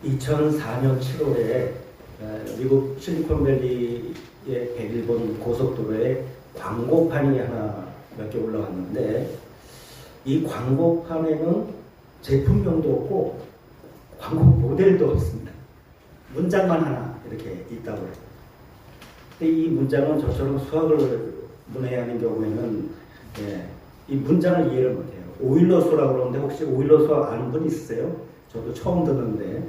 2004년 7월에 미국 실리콘밸리의 101번 고속도로에 광고판이 하나 몇 개 올라왔는데, 이 광고판에는 제품명도 없고 광고 모델도 없습니다. 문장만 하나 이렇게 있다고 해요. 근데 이 문장은 저처럼 수학을 문해하는 경우에는 이 문장을 이해를 못해요. 오일러수라고 그러는데 혹시 오일러수 아는 분 있으세요? 저도 처음 듣는데,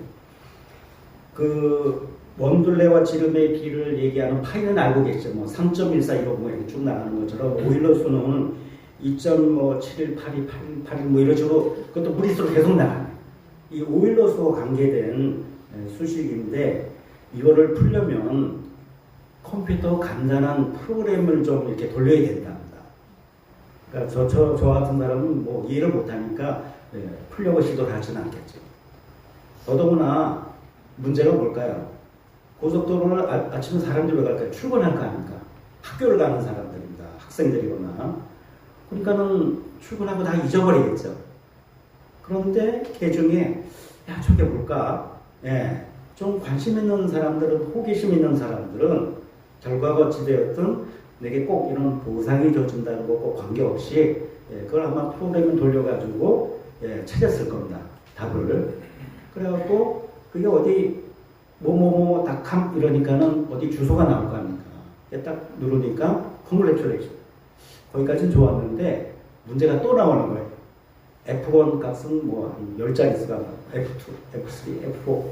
그 원둘레와 지름의 비를 얘기하는 파이는 알고 계시죠? 뭐 3.14 이거 뭐 이렇게 쭉 나가는 것처럼 오일러수는 2.718281 뭐 이런 식으로 그것도 무리수로 계속 나가요. 이 오일러수와 관계된 수식인데, 이거를 풀려면 컴퓨터 간단한 프로그램을 좀 이렇게 돌려야 된답니다. 그러니까 저 같은 사람은 뭐 이해를 못하니까 풀려고 시도를 하지는 않겠죠. 더더구나 문제가 뭘까요? 고속도로를 아침에 사람들이 왜 갈까요? 출근할 거 아닙니까? 학교를 가는 사람들입니다. 학생들이거나. 그러니까는 출근하고 다 잊어버리겠죠. 그런데 그 중에 야 저게 뭘까? 좀 관심 있는 사람들은, 호기심 있는 사람들은 결과가 어찌되었든 내게 꼭 이런 보상이 줘준다는 것과 관계없이 그걸 아마 프로그램을 돌려가지고 찾았을 겁니다. 답을. 그래갖고 그게 어디 뭐뭐뭐닷컴 이러니까는 어디 주소가 나올 거 아닙니까? 딱 누르니까 congratulation. 거기까지는 좋았는데 문제가 또 나오는 거예요. F1 값은 뭐 한 10자릿수가 F2, F3, F4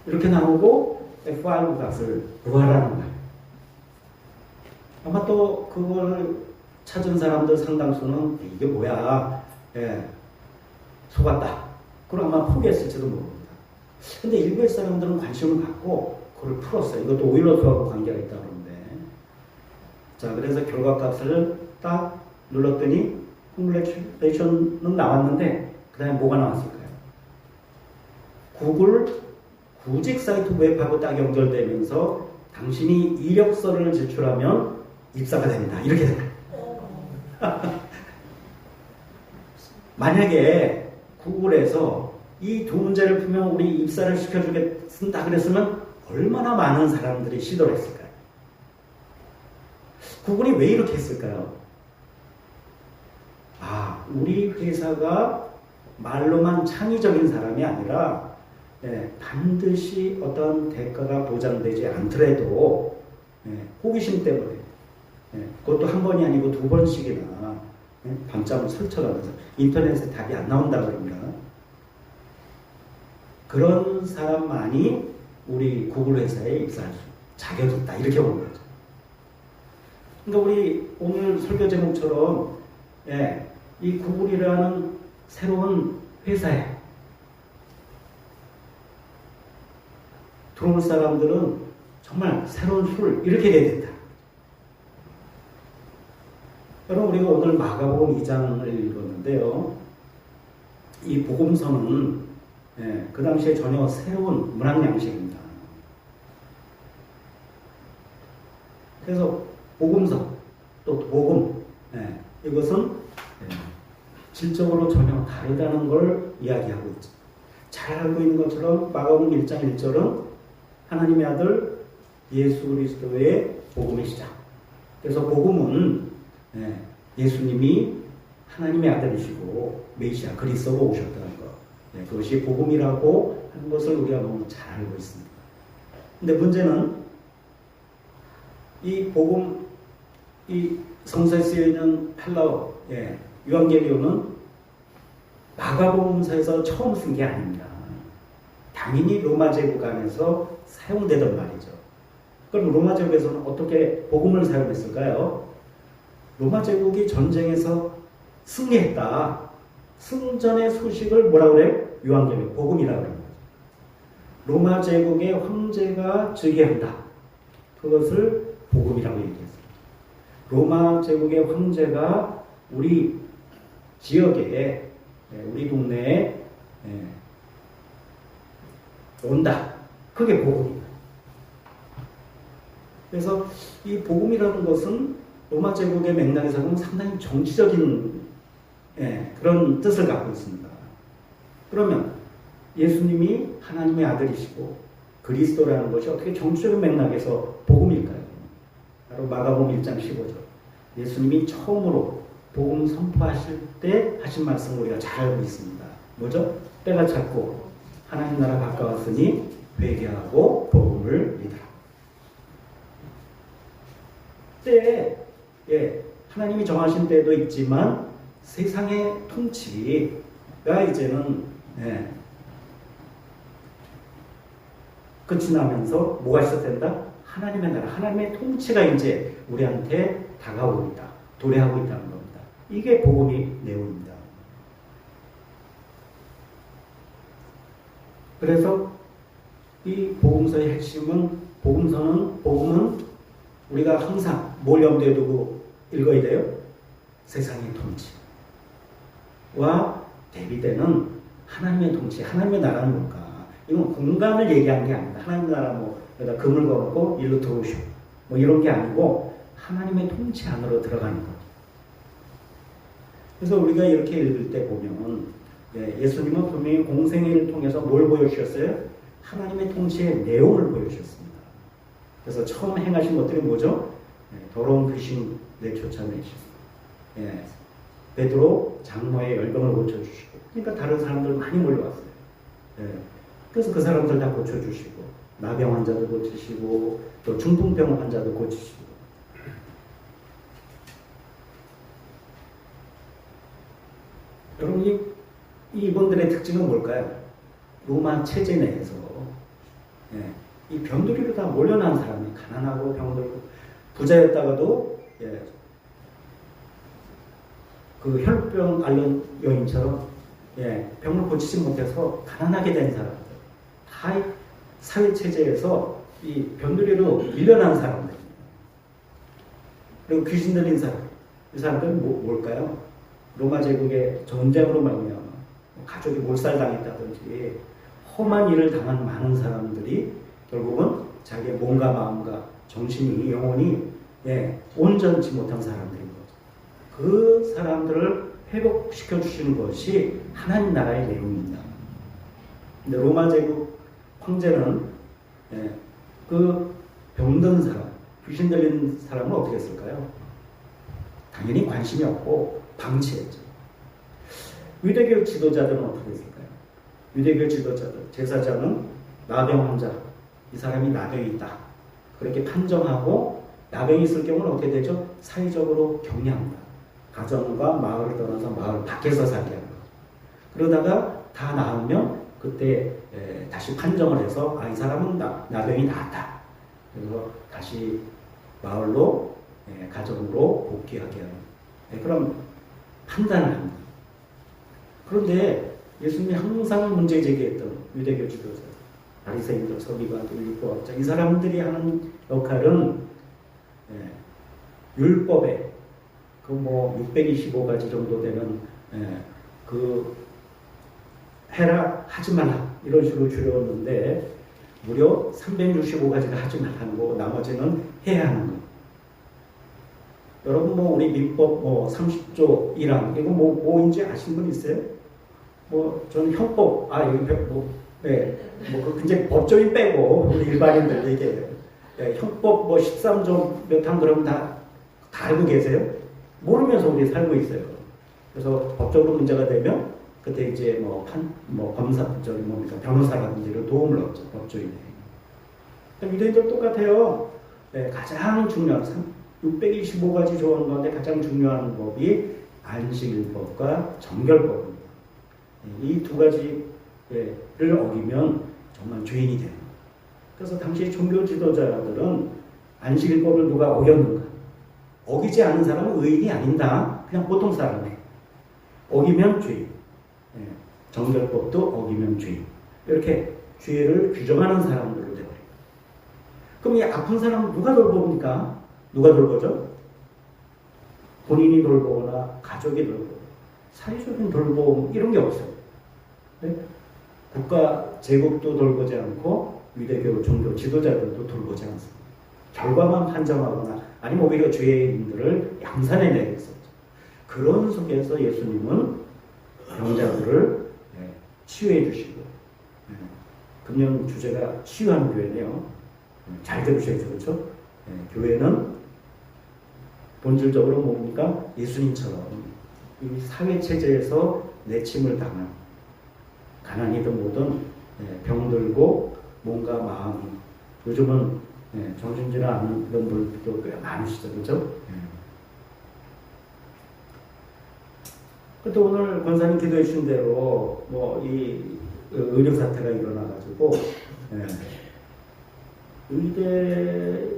이렇게 나오고 F5 값을 구하라는 거예요. 아마 또 그걸 찾은 사람들 상당수는 이게 뭐야, 속았다. 그럼 아마 포기했을지도 모릅니다. 근데 일부의 사람들은 관심을 갖고 그걸 풀었어요. 이것도 오일러수하고 관계가 있다고 그러는데. 자, 그래서 결과값을 딱 눌렀더니 congratulation은 나왔는데 그 다음에 뭐가 나왔을까요? 구글 구직 사이트 웹하고 딱 연결되면서 당신이 이력서를 제출하면 입사가 됩니다. 이렇게 됩니다. 만약에 구글에서 이 두 문제를 풀면 우리 입사를 시켜주겠습니다 그랬으면 얼마나 많은 사람들이 시도를 했을까요? 구글이 왜 이렇게 했을까요? 우리 회사가 말로만 창의적인 사람이 아니라 반드시 어떤 대가가 보장되지 않더라도 호기심 때문에 그것도 한 번이 아니고 두 번씩이나 밤잠을 설쳐가면서 인터넷에 답이 안 나온다고 그럽니다. 그런 사람만이 우리 구글 회사에 입사할 수 자격이 있다. 이렇게 보는 거죠. 그러니까 우리 오늘 설교 제목처럼 이 구글이라는 새로운 회사에 들어올 사람들은 정말 새로운 술 이렇게 돼야 된다. 여러분, 우리가 오늘 마가복음 2장을 읽었는데요. 이 복음서는 그 당시에 전혀 새로운 문학 양식입니다. 그래서 복음서 또 복음 이것은 질적으로 전혀 다르다는 걸 이야기하고 있죠. 잘 알고 있는 것처럼 마가복음 1장 1절은 하나님의 아들 예수 그리스도의 복음의 시작. 그래서 복음은 예수님이 하나님의 아들이시고 메시아 그리스도로 오셨다는 것. 그것이 복음이라고 하는 것을 우리가 너무 잘 알고 있습니다. 근데 문제는 이 복음, 이 성서에 쓰여 있는 헬라어, 유앙겔리온은 마가복음서에서 처음 쓴 게 아닙니다. 당연히 로마 제국 안에서 사용되던 말이죠. 그럼 로마 제국에서는 어떻게 복음을 사용했을까요? 로마 제국이 전쟁에서 승리했다. 승전의 소식을 뭐라고 그래요? 유앙겔리온, 복음이라고 합니다. 로마 제국의 황제가 즉위한다. 그것을 복음이라고 얘기했어요. 로마 제국의 황제가 우리 지역에, 우리 동네에 온다. 그게 복음입니다. 그래서 이 복음이라는 것은 로마 제국의 맥락에서 보면 상당히 정치적인 그런 뜻을 갖고 있습니다. 그러면 예수님이 하나님의 아들이시고 그리스도라는 것이 어떻게 정치적인 맥락에서 복음일까요? 바로 마가복음 1장 15절. 예수님이 처음으로 복음 선포하실 때 하신 말씀 우리가 잘 알고 있습니다. 뭐죠? 때가 찼고 하나님 나라 가까웠으니 회개하고 복음을 믿으라. 때에 하나님이 정하신 때도 있지만 세상의 통치가 이제는 끝이 나면서 뭐가 시작된다? 하나님의 나라, 하나님의 통치가 이제 우리한테 다가오고 있다. 도래하고 있다는 겁니다. 이게 복음의 내용입니다. 그래서 이 복음서의 핵심은 복음은 우리가 항상 뭘 염두에 두고 읽어야 돼요? 세상의 통치와 대비되는 하나님의 통치, 하나님의 나라는 뭘까? 이건 공간을 얘기하는 게 아닙니다. 하나님 나라 여기다 금을 걸었고 일로 들어오시오. 이런 게 아니고 하나님의 통치 안으로 들어가는 거죠. 그래서 우리가 이렇게 읽을 때 보면 예수님은 분명히 공생애를 통해서 뭘 보여주셨어요? 하나님의 통치의 내용을 보여주셨습니다. 그래서 처음 행하신 것들이 뭐죠? 더러운 귀신 내쫓아내시고 베드로 장모의 열병을 고쳐주시고 그러니까 다른 사람들 많이 몰려왔어요. 그래서 그 사람들 다 고쳐주시고 나병 환자도 고치시고 또 중풍병 환자도 고치시고 여러분 이분들의 특징은 뭘까요? 로마 체제 내에서 이 병들이로 다 몰려난 사람이 가난하고 병들고 부자였다가도 그 혈병 앓는 여인처럼 병을 고치지 못해서 가난하게 된 사람들 다 사회 체제에서 이 병들이로 밀려난 사람들 그리고 귀신 들린 사람 이 사람들은 뭘까요? 로마 제국의 전쟁으로 말미암아 가족이 몰살당했다든지 험한 일을 당한 많은 사람들이 결국은 자기의 몸과 마음과 정신이 영혼이 온전치 못한 사람들인 거죠. 그 사람들을 회복시켜 주시는 것이 하나님 나라의 내용입니다. 근데 로마 제국 황제는 그 병든 사람, 귀신 들린 사람은 어떻게 했을까요? 당연히 관심이 없고 방치했죠. 유대교 지도자들은 어떻게 했을까요? 유대교 지도자들, 제사장은 나병 환자, 이 사람이 나병이 있다. 그렇게 판정하고 나병이 있을 경우는 어떻게 되죠? 사회적으로 격리합니다. 가정과 마을을 떠나서 마을 밖에서 살게 합니다. 그러다가 다 나으면 그때 다시 판정을 해서 이 사람은 나병이 나았다. 그래서 다시 마을로 가정으로 복귀하게 하는 그런 판단을 합니다. 그런데 예수님이 항상 문제 제기했던 유대교 지도자, 바리새인들, 서기관들, 율법학자 이 사람들이 하는 역할은 율법에 그 625가지 정도 되는 그 해라 하지 말라 이런 식으로 줄였는데 무려 365가지가 하지 말라는 거고 나머지는 해야 하는 거. 여러분 우리 민법 30조 1항 이거 뭐인지 아시는 분 있어요? 저는 형법 굉장히 법조인 빼고 우리 일반인들 얘기해요. 형법 13조 몇 항 그러면 다 알고 계세요? 모르면서 우리 살고 있어요. 그래서 법적으로 문제가 되면 그때 이제 검사 변호사라든지 이런 도움을 얻죠. 법조인에. 유대인들 똑같아요. 가장 중요한 625가지 조항 가운데 가장 중요한 법이 안식일법과 정결법입니다. 이 두 가지를 어기면 정말 죄인이 돼요. 그래서 당시 종교 지도자들은 안식일법을 누가 어겼는가? 어기지 않은 사람은 의인이 아닌다. 그냥 보통 사람이에요. 어기면 죄인. 정결법도 어기면 죄인. 이렇게 죄를 규정하는 사람들로 되어버려요. 그럼 이 아픈 사람은 누가 돌봅니까? 누가 돌보죠? 본인이 돌보거나 가족이 돌보거나 사회적인 돌봄 이런 게 없어요. 국가 제국도 돌보지 않고 유대교 종교 지도자들도 돌보지 않습니다. 결과만 판정하거나 아니면 오히려 죄인들을 양산해 내겠었죠. 그런 속에서 예수님은 병자들을 치유해 주시고 금년 주제가 치유하는 교회네요. 잘 들으셔야죠, 그렇죠? 교회는 본질적으로 뭡니까? 예수님처럼 이 사회 체제에서 내침을 당한 가난이든 뭐든 병들고 몸과 마음, 요즘은 정신질환 안 이런 분들도 꽤 많으시죠, 그렇죠? 근데 오늘 권사님 기도해 주신 대로 뭐 이 의료 사태가 일어나가지고 의대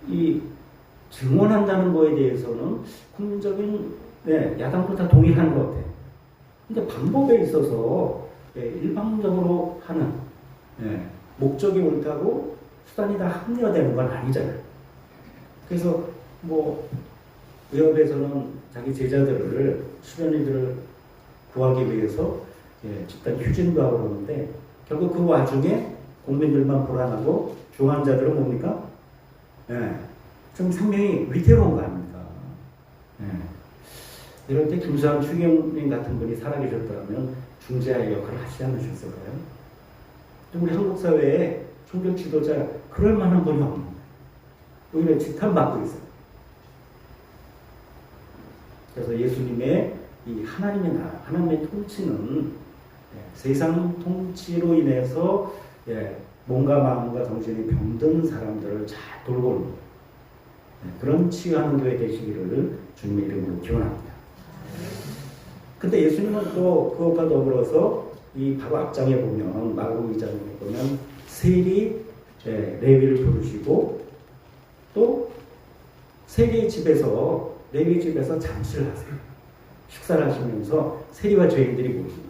이 증원한다는 거에 대해서는 국민적인 야당도 다 동의하는 것 같아요. 근데 방법에 있어서 일방적으로 하는 목적이 옳다고 수단이 다 합리화되는 건 아니잖아요. 그래서 뭐 의협에서는 자기 제자들을 수련의들을 구하기 위해서 집단 휴진도 하고 그러는데 결국 그 와중에 국민들만 불안하고 중환자들은 뭡니까? 좀 생명이 위태로운 거 아닙니까? 이럴 때 김수환 추경님 같은 분이 살아계셨다면 중재할 역할을 하시지 않으셨을까요? 우리 한국 사회에 종교 지도자 그럴 만한 분이 없는 거예요. 오히려 지탄받고 있어요. 그래서 예수님의 이 하나님의 나라, 하나님의 통치는 세상 통치로 인해서 몸과 마음과 정신이 병든 사람들을 잘 돌보는 그런 치유하는 교회 되시기를 주님의 이름으로 기원합니다. 근데 예수님은 또 그것과 더불어서 이 바로 앞장에 보면 마가복음 2장에 보면 세리 레위를 부르시고 또 세리의 집에서 레위 집에서 잔치를 하세요. 식사를 하시면서 세리와 죄인들이 모이는 거예요.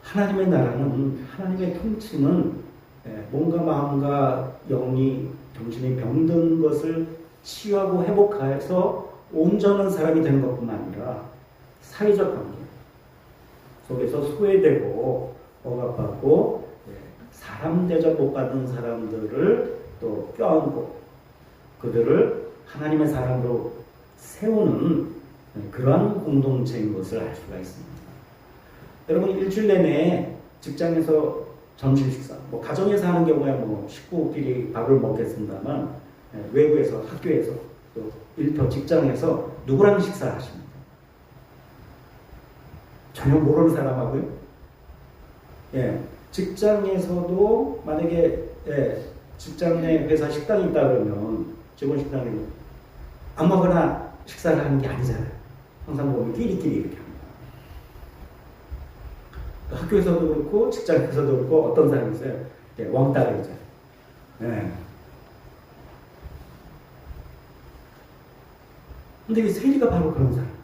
하나님의 나라는 하나님의 통치는 몸과 마음과 영이 정신이 병든 것을 치유하고 회복해서 온전한 사람이 되는 것뿐만 아니라 사회적 관계 속에서 소외되고 억압받고 사람 대접 못 받는 사람들을 또 껴안고 그들을 하나님의 사람으로 세우는 그러한 공동체인 것을 알 수가 있습니다. 여러분 일주일 내내 직장에서 점심 식사, 뭐 가정에서 하는 경우에 뭐 식구끼리 밥을 먹겠습니다만 외부에서 학교에서 또 일터 직장에서 누구랑 식사를 하십니까? 전혀 모르는 사람하고요. 직장에서도 만약에 직장 내 회사 식당이 있다 그러면 직원 식당에 아무거나 식사를 하는 게 아니잖아요. 항상 보면 끼리끼리 이렇게 합니다. 학교에서도 그렇고 직장에서도 그렇고 어떤 사람이 있어요. 왕따가 있잖아요. 근데 이 세리가 바로 그런 사람.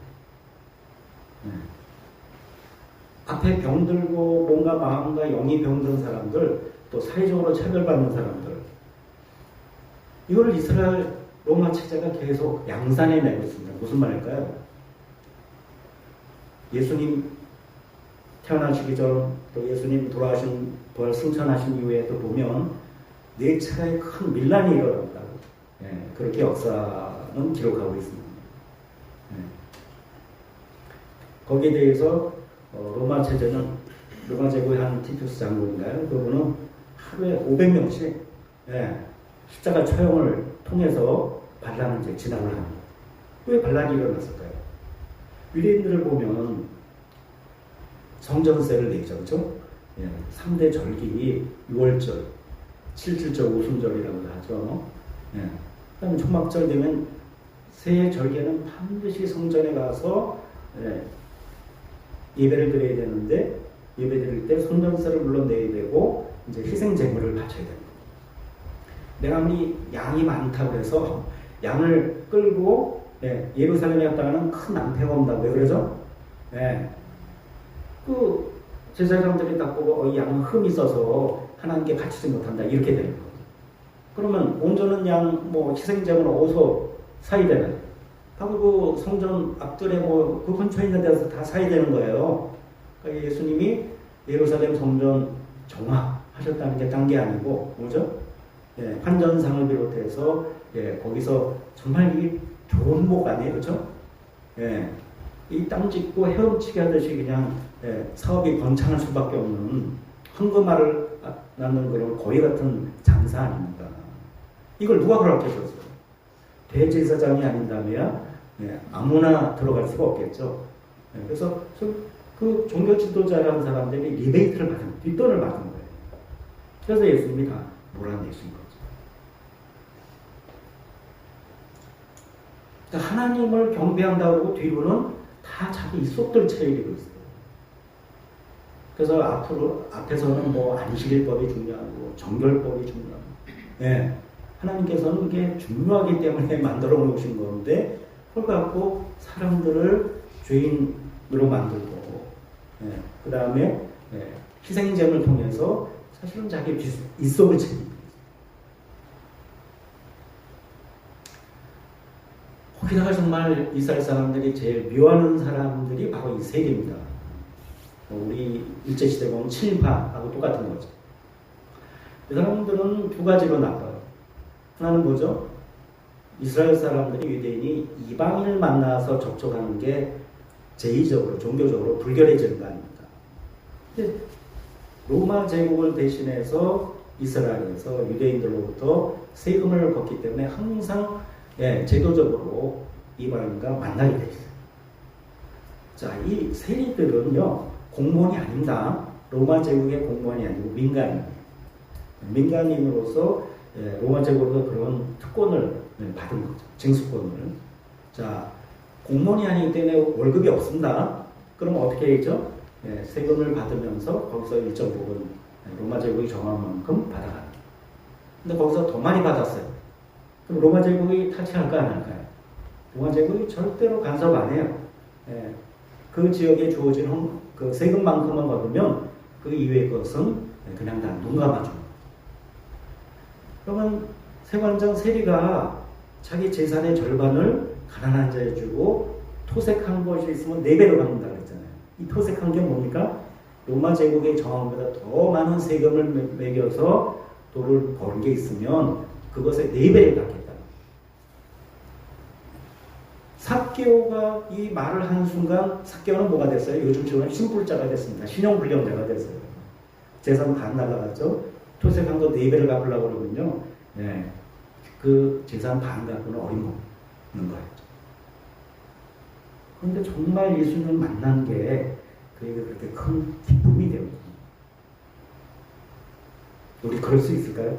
앞에 병들고 몸과 마음과 영이 병든 사람들, 또 사회적으로 차별받는 사람들. 이걸 이스라엘 로마 체제가 계속 양산해 내고 있습니다. 무슨 말일까요? 예수님 태어나시기 전, 또 예수님 돌아가신, 부활 승천하신 이후에도 보면 4차례의 큰 밀란이 일어났다고. 그렇게 역사는 기록하고 있습니다. 거기에 대해서 로마 체제는 로마 제국의 한 티투스 장군인가요? 그분은 하루에 500명씩 십자가 처형을 통해서 반란을 이제 진압을 합니다. 왜 반란이 일어났을까요? 유대인들을 보면 성전세를 내죠, 그렇죠? 3대 절기 6월절, 7.7절, 오순절이라고 하죠. 그다음에 초막절 되면 새 절기에는 반드시 성전에 가서 예배를 드려야 되는데 예배 드릴 때 성전세를 물론 내야 되고 이제 희생 제물을 바쳐야 됩니다. 내가 아무리 양이 많다고 해서 양을 끌고 예루살렘에 갔다가는 큰 낭패가 온다고 왜 그러죠? 그 제사장들이 딱 보고 이 양은 흠이 있어서 하나님께 바치지 못한다 이렇게 되는 거예요. 그러면 온전한 양 뭐 희생 제물은 어디서 사야 되나요? 바로 그 성전 앞뜰에 뭐 그 근처에 있는 데서 다 사야 되는 거예요. 그러니까 예수님이 예루살렘 성전 정화하셨다는 게 딴 게 아니고 뭐죠? 환전상을 비롯해서 거기서 정말 이 좋은 목 아니에요, 그렇죠? 예, 이 땅 짓고 헤엄치기 하듯이 그냥 사업이 번창할 수밖에 없는 황금알을 낳는 그런 거위 같은 장사 아닙니까? 이걸 누가 그렇게 해줬어요? 대제사장이 아닌다면 아무나 들어갈 수가 없겠죠. 그래서 그 종교 지도자라는 사람들이 리베이트를 받은, 뒷돈을 받은 거예요. 그래서 예수님이 다 몰아내신 거죠. 그러니까 하나님을 경배한다고 뒤로는 다 자기 입속들 차리고 있어요. 그래서 앞에서는 뭐 안식일법이 중요하고 정결법이 중요하고, 하나님께서는 그게 중요하기 때문에 만들어 놓으신 건데, 그걸 갖고 사람들을 죄인으로 만들고, 그 다음에 희생제를 통해서 사실은 자기 입속을 챙깁니다. 거기다가 정말 이스라엘 사람들이 제일 미워하는 사람들이 바로 이 세리입니다. 우리 일제시대 보면 친일파하고 똑같은 거죠. 이 사람들은 두 가지로 나빠요. 하나는 뭐죠? 이스라엘 사람들이, 유대인이 이방인을 만나서 접촉하는 게 제의적으로, 종교적으로 불결해지는 거 아닙니까? 근데 로마 제국을 대신해서 이스라엘에서 유대인들로부터 세금을 걷기 때문에 항상 제도적으로 이방인과 만나게 돼 있어요. 자, 이 세리들은요, 공무원이 아닙니다. 로마 제국의 공무원이 아니고 민간인. 민간인으로서 로마 제국으로서 그런 특권을 받은 거죠. 징수권을. 자, 공무원이 아니기 때문에 월급이 없습니다. 그럼 어떻게 했죠? 세금을 받으면서 거기서 일정 부분 로마 제국이 정한 만큼 받아갑니다. 근데 거기서 더 많이 받았어요. 그럼 로마 제국이 타치할까 안 할까요? 로마 제국이 절대로 간섭 안 해요. 그 지역에 주어진 그 세금만큼만 받으면 그 이외의 것은 그냥 다 눈 감아줍니다. 그러면 세관장 세리가 자기 재산의 절반을 가난한 자에 주고 토색한 것이 있으면 4배로 갚는다 그랬잖아요. 이 토색한 게 뭡니까? 로마 제국의 정황보다 더 많은 세금을 매겨서 돈을 버는 게 있으면 그것의 4배를 갚겠다. 삭개오가 이 말을 하는 순간 삭개오는 뭐가 됐어요? 요즘처럼 신불자가 됐습니다. 신용불량자가 됐어요. 재산 반 날라갔죠. 토색한 거 4배를 갚으려고 그러면요. 그 재산 반 갚고는 어림없는 거예요. 그런데 정말 예수님을 만난 게 그에게 그렇게 큰 기쁨이 되거든요. 우리 그럴 수 있을까요?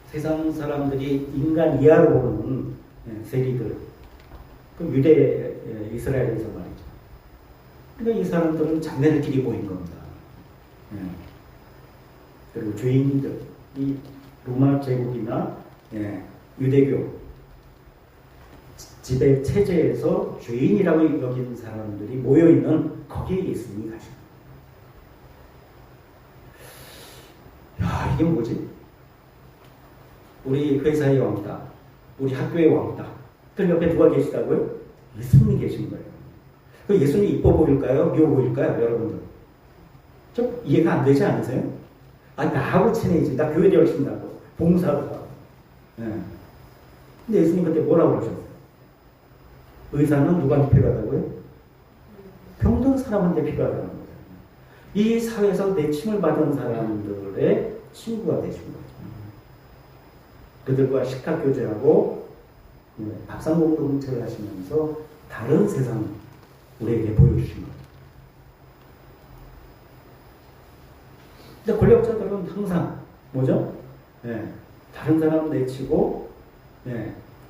세상 사람들이 인간 이하로 보는 세리들, 그 유대 이스라엘에서 말이죠. 그러니까 이 사람들은 장례들끼리 모인 겁니다. 그리고 죄인들, 이 로마 제국이나 유대교 지배 체제에서 죄인이라고 여기는 사람들이 모여 있는 거기에 예수님이 가십니다. 야, 이게 뭐지? 우리 회사의 왕따, 우리 학교의 왕따. 그 옆에 누가 계시다고요? 예수님이 계신 거예요. 그 예수님이 이뻐 보일까요? 미워 보일까요? 여러분들. 좀 이해가 안 되지 않으세요? 아, 나하고 친해지지. 나 교회에 열심히 나고, 봉사도 하고. 근데 예수님 그때 뭐라고 그러셨어요? 의사는 누구한테 필요하다고요? 병든 사람한테 필요하다는 거예요. 이 사회에서 내침을 받은 사람들의 친구가 되신 거예요. 그들과 식탁 교제하고 밥상공도 공책을 하시면서 다른 세상 우리에게 보여주신 거예요. 근데 권력자들은 항상 뭐죠? 다른 사람 내치고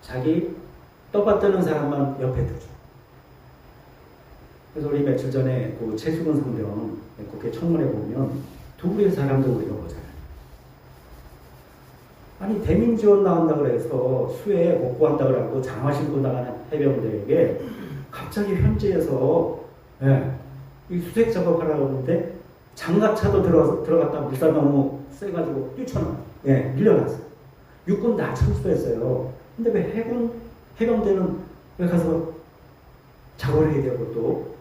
자기 떠받드는 사람만 옆에 두죠. 그래서 우리 며칠 전에 그 최수근 성경 국회 청문회 보면 두 그루의 사람들 우리가 보잖아요. 아니 대민지원 나온다 그래서 수해 못 구한다 그러고 장화 신고 나가는 해병대에게 갑자기 현지에서 이 수색 작업하라고 하는데 장갑차도 들어갔다 물살 너무 세가지고 뛰쳐나 밀려났어요. 육군 다 철수했어요. 근데 왜 해병대는 왜 가서 작업을 해야 되고 또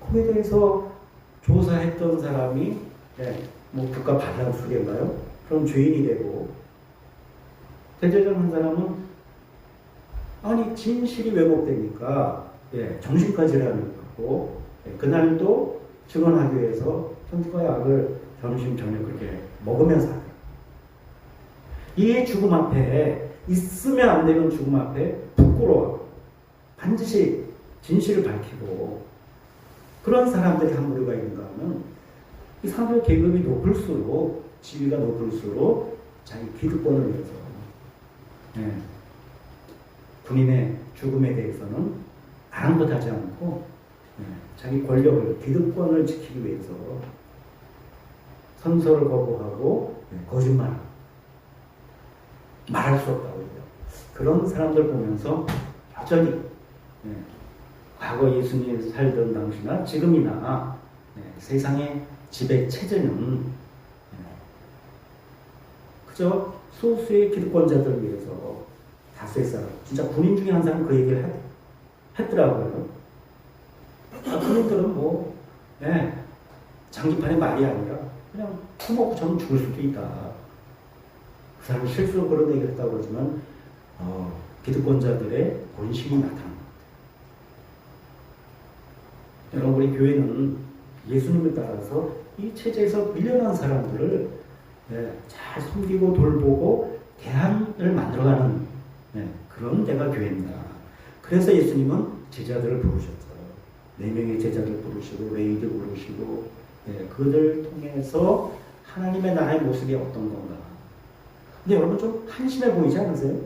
거기에 대해서 조사했던 사람이 뭐 국가 반란 수괴인가요? 그럼 죄인이 되고 대제사장 한 사람은 아니 진실이 왜곡되니까 정신과질환을 갖고 그날도 증언하기 위해서 천주가 약을 점심 저녁 그렇게 먹으면서 하요. 이 죽음 앞에 있으면 안 되는 죽음 앞에 부끄러워 반드시 진실을 밝히고 그런 사람들이 한 무리가 있는가 하면 이 사회 계급이 높을수록 지위가 높을수록 자기 기득권을 위해서 군인의 죽음에 대해서는 아랑곳하지 않고 자기 권력을 기득권을 지키기 위해서 선서를 거부하고 거짓말하고 말할 수 없다고 해요. 그런 사람들 보면서 여전히 과거 예수님이 살던 당시나 지금이나 세상의 지배 체제는 그저 소수의 기득권자들을 위해서 다수의 사람, 진짜 군인 중에 한 사람은 그 얘기를 했더라고요. 군인들은 장기판의 말이 아니라 그냥 처먹고 저는 죽을 수도 있다. 그 사람이 실수로 그런 얘기를 했다고 그러지만 기득권자들의 본심이 나타난 것 같아요. 여러분 우리 교회는 예수님을 따라서 이 체제에서 밀려난 사람들을 잘 섬기고 돌보고 대안을 만들어가는 그런 데가 교회입니다. 그래서 예수님은 제자들을 부르셨죠. 4명의 제자들 부르시고 레위들 부르시고 그들 통해서 하나님의 나라의 모습이 어떤 건가. 근데 여러분 좀 한심해 보이지 않으세요?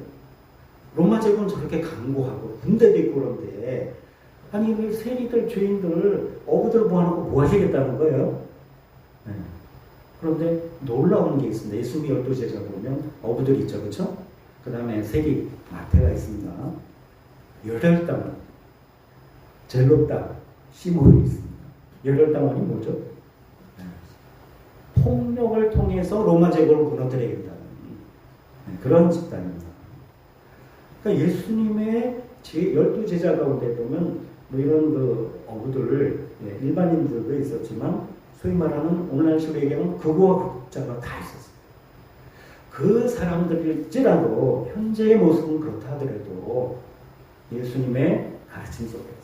로마 제국은 저렇게 강고하고 군대도 있고 그런데 아니 그 세리들 죄인들 어부들 모아놓고 뭐 하시겠다는 거예요? 그런데 놀라운 게 있습니다. 예수님이 12제자 보면 어부들 있죠. 그렇죠? 그 다음에 세리 마태가 있습니다. 열혈당원 젤롯당 시몬이 있습니다. 열혈당원이 뭐죠? 폭력을 통해서 로마 제국을 무너뜨리겠다는 그런 집단입니다. 그러니까 예수님의 12제자 가운데 보면 뭐 이런 그 어부들 일반인들도 있었지만 소위 말하는 오늘날식으로 얘기하면 극우와 극자가 다 있었어요. 그 사람들일지라도 현재의 모습은 그렇다 하더라도 예수님의 가르침 속에서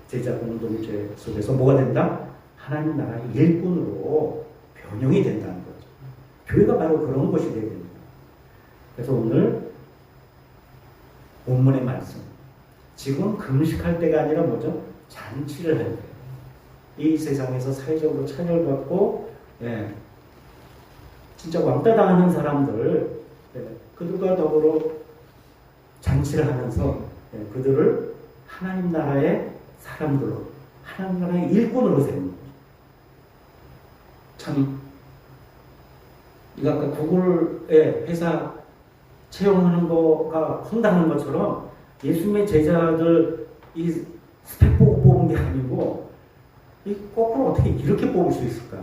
제자 공동체 속에서 뭐가 된다? 하나님 나라의 일꾼으로 변형이 된다는 거죠. 교회가 바로 그런 것이 되야 됩니다. 그래서 오늘 본문의 말씀 지금 금식할 때가 아니라 뭐죠? 잔치를 할 때. 이 세상에서 사회적으로 차별받고 진짜 왕따 당하는 사람들 그들과 더불어 잔치를 하면서 그들을 하나님 나라의 사람들로 하나님 나라의 일꾼으로 세우는 거죠. 참 이거 아까 구글에 회사 채용하는 거가 황당한 것처럼 예수님의 제자들 이 스펙 보고 뽑은 게 아니고 이 거꾸로 어떻게 이렇게 뽑을 수 있을까?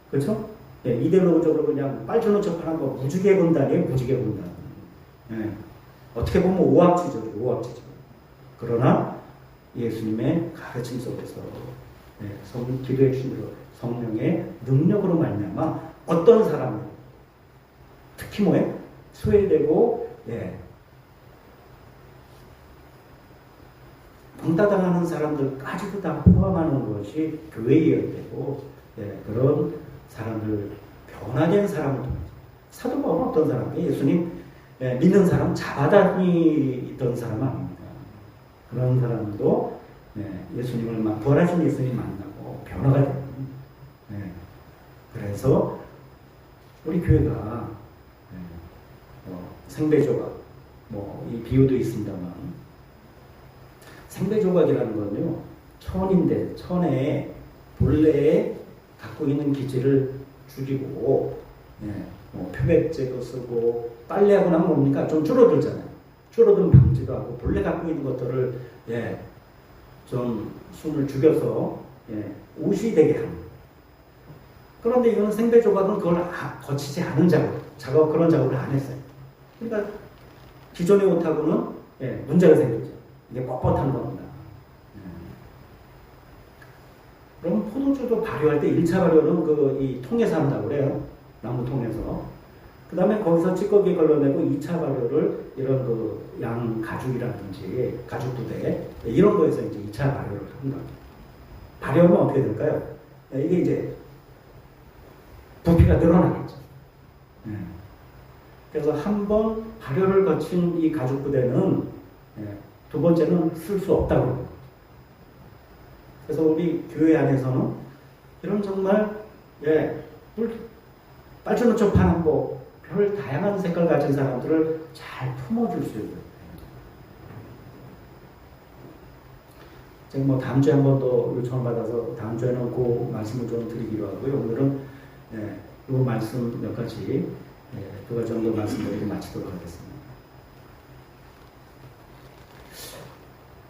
그렇죠? 이데올로기적으로 그냥 빨주노 척하는 거 무지개 군단이에요. 무지개 군단. 어떻게 보면 오합지졸이에요. 오합지졸. 그러나 예수님의 가르침 속에서 기도해 주신 대로 성령의 능력으로 말미암아 어떤 사람을 특히 뭐예요? 소외되고 왕따당하는 사람들까지도 다 포함하는 것이 교회의 열대고 그런 사람들 변화된 사람을 통해서 사도 바울은 어떤 사람이에요? 예수님 믿는 사람 잡아다니던 사람 아닙니다. 그런 사람도 예수님을 부활하신 예수님 만나고 변화가 됩니다. 그래서 우리 교회가 생배조각 이 비유도 있습니다만 생배조각이라는 건요 천인데 천에 본래에 갖고 있는 기질을 줄이고 표백제도 쓰고 빨래하고 나면 뭡니까? 좀 줄어들잖아요. 줄어든 방지도 하고 본래 갖고 있는 것들을 좀 숨을 죽여서 옷이 되게 합니다. 그런데 이거는 생배조각은 그걸 거치지 않은 작업 그런 작업을 안 했어요. 그러니까 기존의 옷하고는 문제가 생기죠. 이게 뻣뻣한 겁니다. 그럼 포도주도 발효할 때 1차 발효는 이 통에서 한다고 그래요. 나무 통에서. 그 다음에 거기서 찌꺼기 걸러내고 2차 발효를 이런 그 양 가죽이라든지 가죽 부대 이런 거에서 이제 2차 발효를 한다. 발효하면 어떻게 될까요? 이게 이제 부피가 늘어나겠죠. 그래서 한 번 발효를 거친 이 가죽 부대는 두 번째는 쓸 수 없다고. 그래서 우리 교회 안에서는 이런 정말 빨주노초 파는 별 다양한 색깔 가진 사람들을 잘 품어줄 수 있는. 제가 뭐 다음 주에 한 번 더 요청을 받아서 다음 주에는 그 말씀을 좀 드리기로 하고요. 오늘은 이 말씀 몇 가지 두 가지 정도 말씀드리고 마치도록 하겠습니다.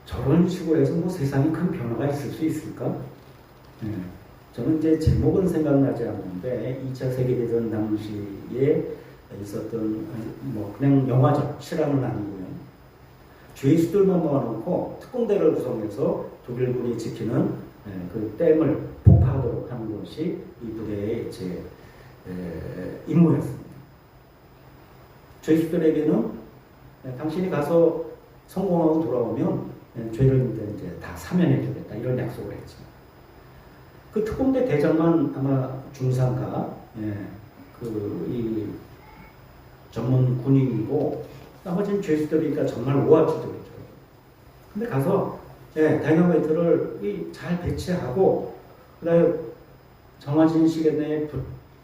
저런 식으로 해서 뭐 세상에 큰 변화가 있을 수 있을까? 저는 이제 제목은 생각나지 않는데 2차 세계대전 당시에 있었던 뭐 그냥 영화적 실험은 아니고요. 죄수들만 모아놓고 특공대를 구성해서 독일군이 지키는 그 댐을 폭파하도록 하는 것이 이 부대의 제 임무였습니다. 죄수들에게는 당신이 가서 성공하고 돌아오면 죄를 이제 다 사면해 주겠다 이런 약속을 했죠. 그 특공대 대장만 아마 중상가 이 전문 군인이고 나머지는 죄수들이니까 정말 오합지졸이죠. 근데 가서 다이너마이트를 잘 배치하고 그다음에 정해진 시간 내에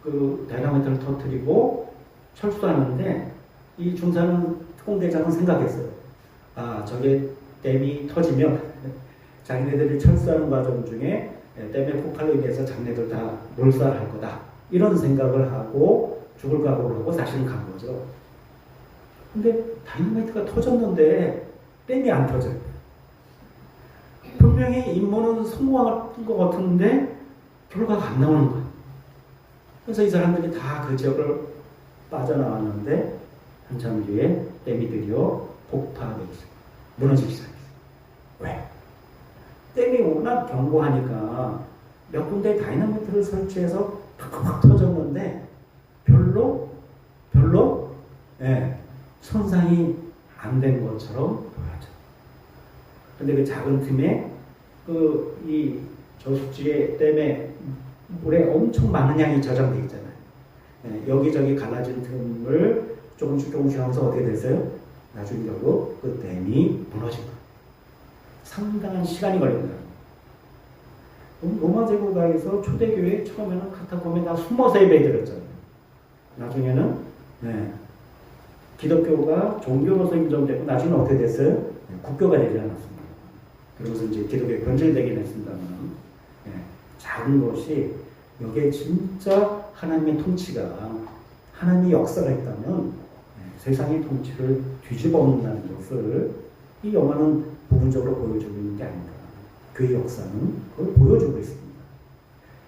그 다이너마이트를 터뜨리고 철수하는데 이 중사는 특공대장은 생각했어요. 아, 저게 댐이 터지면 자기네들이 철수하는 과정 중에 댐의 폭발로 인해서 자기네들 다 몰살할 거다. 이런 생각을 하고 죽을 각오를 하고 사실은 간 거죠. 근데 다이너마이트가 터졌는데 댐이 안 터져요. 분명히 임무는 성공한 것 같은데 결과가 안 나오는 거예요. 그래서 이 사람들이 다 그 지역을 빠져나왔는데 한참 뒤에 댐이 드디어 폭파되기 시작해요. 무너지기 시작했어요. 왜? 댐이 워낙 견고하니까 몇 군데 다이너마이트를 설치해서 팍팍 터졌는데 별로 손상이 안 된 것처럼 보여져. 근데 그 작은 틈에 이 저수지의 댐에 물에 엄청 많은 양이 저장돼 있잖아요. 여기저기 갈라진 틈을 조금씩 하면서 어떻게 됐어요? 나중에 결국 그 댐이 무너진 거예요. 상당한 시간이 걸립니다. 로마 제국가에서 초대교회 처음에는 카타콤에 다 숨어서 예배드렸잖아요. 나중에는 기독교가 종교로서 인정되고 나중에 어떻게 됐어요? 국교가 되지 않았습니다. 그러면서 이제 기독교에 변질되긴 했습니다만 작은 것이 여기에 진짜 하나님의 통치가 하나님의 역사가 있다면 세상의 통치를 뒤집어 엎는다는 것을 이 영화는 부분적으로 보여주고 있는 게 아닌가. 그 역사는 그걸 보여주고 있습니다.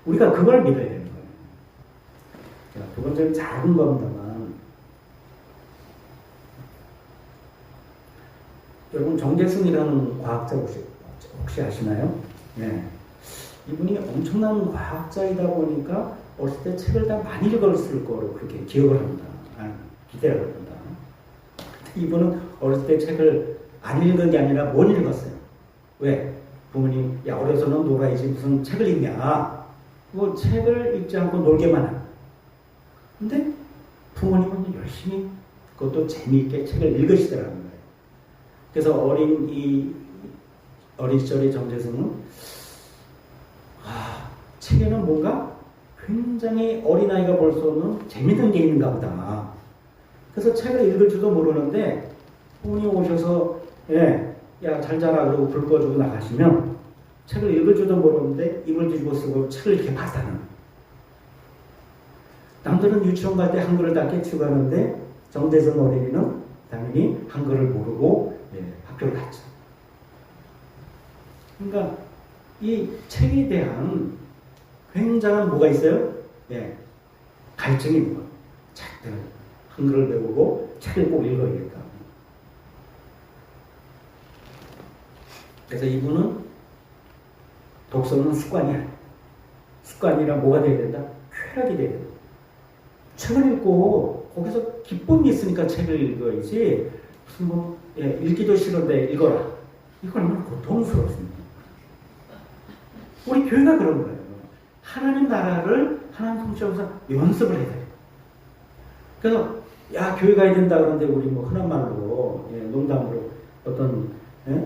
우리가 그걸 믿어야 되는 거예요. 자, 두 번째는 작은 겁니다만 여러분 정재승이라는 과학자 혹시 아시나요? 이분이 엄청난 과학자이다 보니까 어렸을 때 책을 다 많이 읽었을 거로 그렇게 기억을 합니다. 기대를 합니다. 이분은 어렸을 때 책을 안 읽은 게 아니라 못 읽었어요. 왜? 부모님, 야, 어려서는 놀아야지 무슨 책을 읽냐. 뭐 책을 읽지 않고 놀게만 해. 근데 부모님은 열심히 그것도 재미있게 책을 읽으시더라는 거예요. 그래서 어린 시절의 정재승은 책에는 뭔가 굉장히 어린아이가 볼 수 없는 재밌는 게 있는가 보다. 그래서 책을 읽을 줄도 모르는데 부모님 오셔서 야, 잘 자라 그러고 불 꺼주고 나가시면 책을 읽을 줄도 모르는데 입을 뒤집어 쓰고 책을 이렇게 봤다는. 남들은 유치원 갈 때 한글을 다 깨치고 가는데 정재승 어린이는 당연히 한글을 모르고 학교를 갔죠. 그러니까 이 책에 대한 굉장한 뭐가 있어요? 갈증이 있는 거예요. 책들 한글을 배우고 책을 꼭 읽어야겠다. 그래서 이분은 독서는 습관이야. 습관이라 뭐가 돼야 된다? 쾌락이 돼야 된다. 책을 읽고 거기서 기쁨이 있으니까 책을 읽어야지 무슨 뭐 읽기도 싫은데 읽어라. 이건 얼마나 고통스럽습니다. 우리 교회가 그런 거예요. 하나님 나라를 하나님 통치하면서 연습을 해야 돼요. 그래서 야 교회 가야 된다 그러는데 우리 뭐 흔한 말로 농담으로 어떤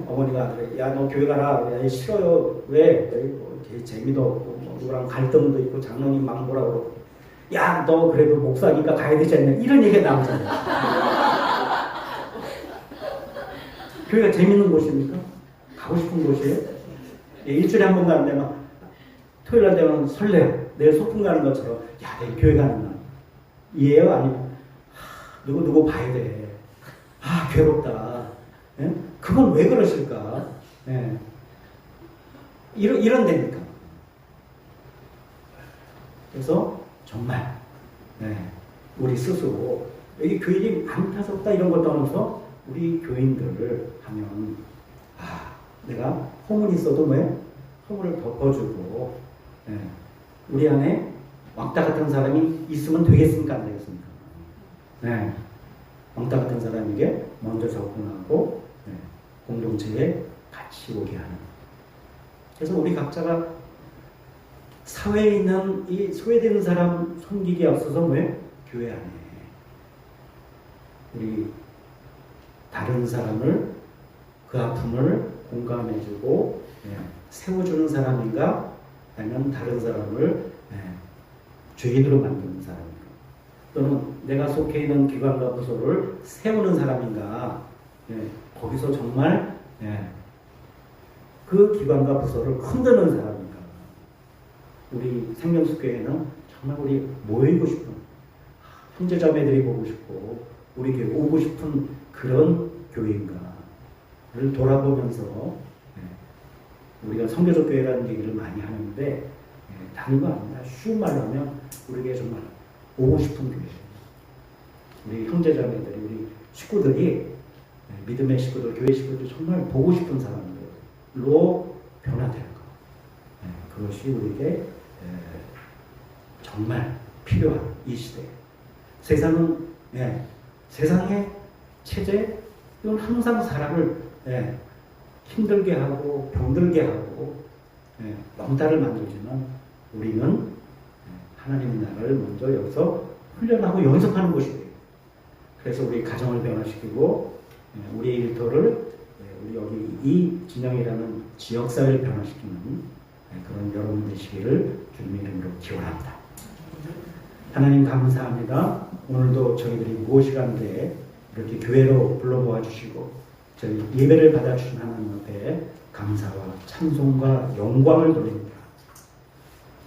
어머니가 야 너 교회 가라. 야 싫어요. 왜? 뭐 재미도 없고 뭐 누구랑 갈등도 있고 장로님 막 뭐라 그러고 야 너 그래도 목사니까 가야 되지 않냐 이런 얘기가 나오잖아요. 교회가 재밌는 곳입니까? 가고 싶은 곳이에요? 일주일에 한 번 가는데 막 토요일 날 되면 설레요. 내일 소풍 가는 것처럼 야 내일 교회 가는 날 이해요? 아니면 누구 봐야 돼. 괴롭다. 그건 왜 그러실까? 이런 데니까. 그래서 정말 우리 스스로 여기 교인이 안타깝다 이런 것 떠나서 우리 교인들을 하면 내가 허물이 있어도 허물을 덮어주고 우리 안에 왕따 같은 사람이 있으면 되겠습니까? 안 되겠습니까? 왕따 같은 사람에게 먼저 접근하고 공동체에 같이 오게 하는. 그래서 우리 각자가 사회에 있는 이 소외되는 사람 섬기기에 앞서서 교회 안에 우리 다른 사람을 그 아픔을 공감해주고 세워주는 사람인가 아니면 다른 사람을 죄인으로 만드는 사람인가 또는 내가 속해 있는 기관과 부서를 세우는 사람인가 거기서 정말 그 기관과 부서를 흔드는 사람인가. 우리 생명수교회는 정말 우리 모이고 싶은 형제자매들이 보고 싶고 우리 교회 오고 싶은 그런 교회인가를 돌아보면서 우리가 선교적 교회라는 얘기를 많이 하는데 다른 거 아닙니다. 쉬운 말로 하면 우리에게 정말 오고 싶은 교회. 우리 형제자매들이 우리 식구들이 믿음의 식구들, 교회 식구들 정말 보고 싶은 사람들로 변화될 것. 그것이 우리에게 정말 필요한 이 시대. 세상은 세상의 체제 이건 항상 사람을 힘들게 하고 병들게 하고 왕따를 만들지만 우리는 하나님의 나라를 먼저 여기서 훈련하고 연습하는 곳이에요. 그래서 우리 가정을 변화시키고 우리의 일터를 우리 여기 이 진영이라는 지역사회를 변화시키는 그런 여러분 되시기를 주님의 이름으로 기원합니다. 하나님 감사합니다. 오늘도 저희들이 무엇이 간데 이렇게 교회로 불러모아 주시고 저희 예배를 받아주신 하나님 앞에 감사와 찬송과 영광을 돌립니다.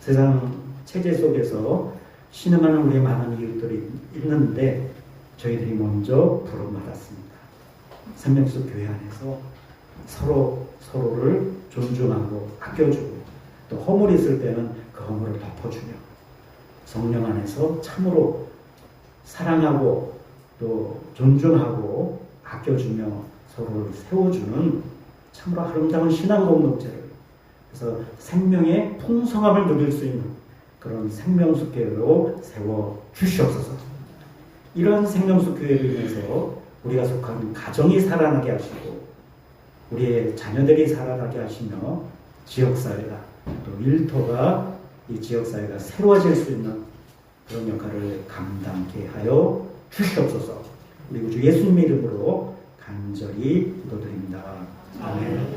세상 체제 속에서 신음하는 우리의 많은 이웃들이 있는데 저희들이 먼저 부름받았습니다. 생명수 교회 안에서 서로를 존중하고 아껴주고 또 허물이 있을 때는 그 허물을 덮어주며 성령 안에서 참으로 사랑하고 또 존중하고 아껴주며 서로를 세워주는 참으로 아름다운 신앙 공동체를 그래서 생명의 풍성함을 누릴 수 있는 그런 생명수 교회로 세워 주시옵소서. 이런 생명수 교회를 인해서 우리가 속한 가정이 살아나게 하시고 우리의 자녀들이 살아나게 하시며 지역사회가 또 일터가 이 지역사회가 새로워질 수 있는 그런 역할을 감당케 하여 주시옵소서. 우리 주 예수님의 이름으로 간절히 기도드립니다. 아멘.